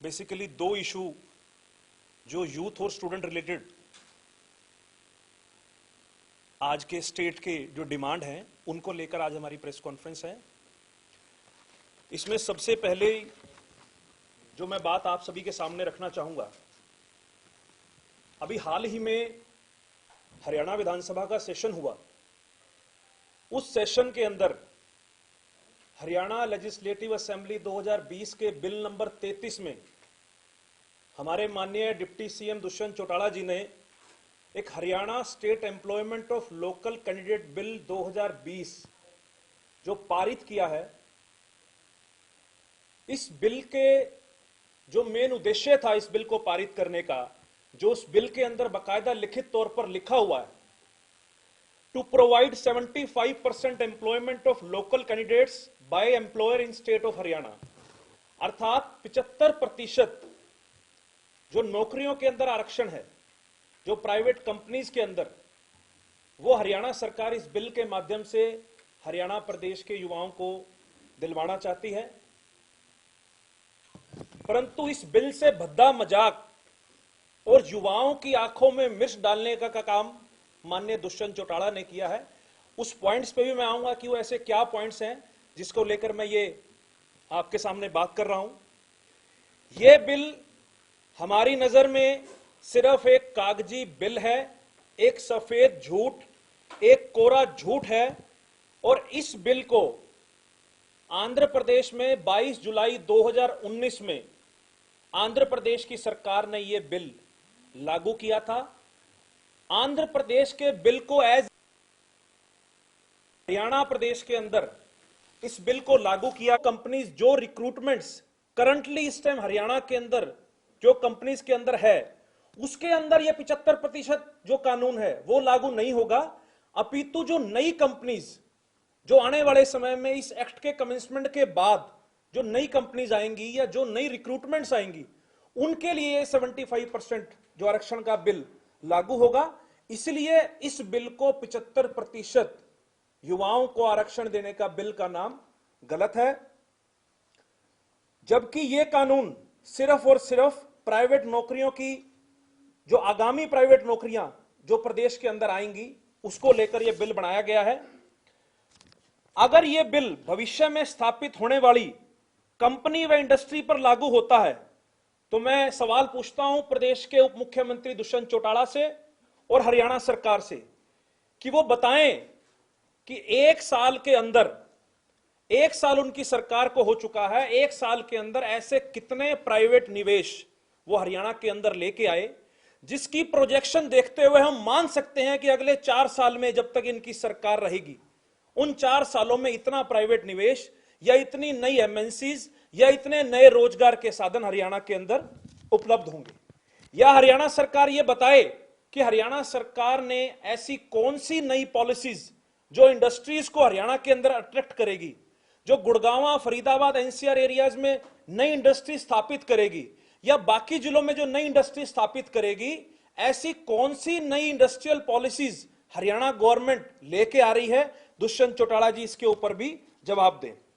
Basically दो issue जो youth और स्टूडेंट रिलेटेड आज के स्टेट के जो डिमांड हैं उनको लेकर आज हमारी प्रेस कॉन्फ्रेंस है। इसमें सबसे पहले जो मैं बात आप सभी के सामने रखना चाहूंगा, अभी हाल ही में हरियाणा विधानसभा का सेशन हुआ। उस सेशन के अंदर हरियाणा लेजिस्लेटिव असेंबली 2020 के बिल नंबर 33 में हमारे माननीय डिप्टी सीएम दुष्यंत चौटाला जी ने एक Haryana state employment of local candidate bill 2020 जो पारित किया है। इस बिल के जो मेन उद्देश्य था इस बिल को पारित करने का, जो उस बिल के अंदर बाकायदा लिखित तौर पर लिखा हुआ है, to provide 75% employment of local candidates by employer in state of Haryana, अर्थात 75% जो नौकरियों के अंदर आरक्षण है, जो प्राइवेट कंपनीज के अंदर, वो हरियाणा सरकार इस बिल के माध्यम से हरियाणा प्रदेश के युवाओं को दिलवाना चाहती है। परंतु इस बिल से भद्दा मजाक और युवाओं की आंखों में मिर्च डालने का काम माननीय दुष्यंत चौटाला ने किया है। उस पॉइंट्स पे भी मैं आऊंगा कि वो ऐसे क्या पॉइंट्स हैं जिसको लेकर मैं ये आपके सामने बात कर रहा हूं। ये बिल हमारी नजर में सिर्फ एक कागजी बिल है, एक सफेद झूठ, एक कोरा झूठ है। और इस बिल को आंध्र प्रदेश में 22 जुलाई 2019 में आंध्र प्रदेश की सरकार ने यह बिल लागू किया था। आंध्र प्रदेश के बिल को हरियाणा प्रदेश के अंदर इस बिल को लागू किया। कंपनीज जो रिक्रूटमेंट्स करंटली इस टाइम हरियाणा के अंदर जो कंपनीज के अंदर है, उसके अंदर यह 75% जो कानून है वो लागू नहीं होगा। अपितु जो नई कंपनीज जो आने वाले समय में इस एक्ट के कमेंसमेंट के बाद जो नई कंपनीज आएंगी या जो नई रिक्रूटमेंट्स आएंगी, उनके लिए 75% जो आरक्षण का बिल लागू होगा। इसलिए इस बिल को 75% युवाओं को आरक्षण देने का बिल का नाम गलत है, जबकि यह कानून सिर्फ और सिर्फ प्राइवेट नौकरियों की, जो आगामी प्राइवेट नौकरियां जो प्रदेश के अंदर आएंगी, उसको लेकर यह बिल बनाया गया है। अगर यह बिल भविष्य में स्थापित होने वाली कंपनी व इंडस्ट्री पर लागू होता है, तो मैं सवाल पूछता हूं प्रदेश के उप मुख्यमंत्री दुष्यंत चौटाला से और हरियाणा सरकार से कि वो बताएं कि एक साल के अंदर, एक साल उनकी सरकार को हो चुका है, एक साल के अंदर ऐसे कितने प्राइवेट निवेश वो हरियाणा के अंदर लेके आए, जिसकी प्रोजेक्शन देखते हुए हम मान सकते हैं कि अगले 4 साल में जब तक इनकी सरकार रहेगी, उन 4 सालों में इतना प्राइवेट निवेश या इतनी नई एमएनसीज या इतने नए रोजगार के साधन हरियाणा के अंदर उपलब्ध होंगे। या हरियाणा सरकार ये बताए कि हरियाणा सरकार ने ऐसी कौन सी नई पॉलिसीज जो इंडस्ट्रीज को हरियाणा के अंदर अट्रैक्ट करेगी, जो गुड़गांव, फरीदाबाद, एनसीआर एरियाज में नई इंडस्ट्री स्थापित करेगी या बाकी जिलों में जो नई इंडस्ट्री स्थापित करेगी, ऐसी कौन सी नई इंडस्ट्रियल पॉलिसीज हरियाणा गवर्नमेंट लेके आ रही है। दुष्यंत चौटाला जी इसके ऊपर भी जवाब दें।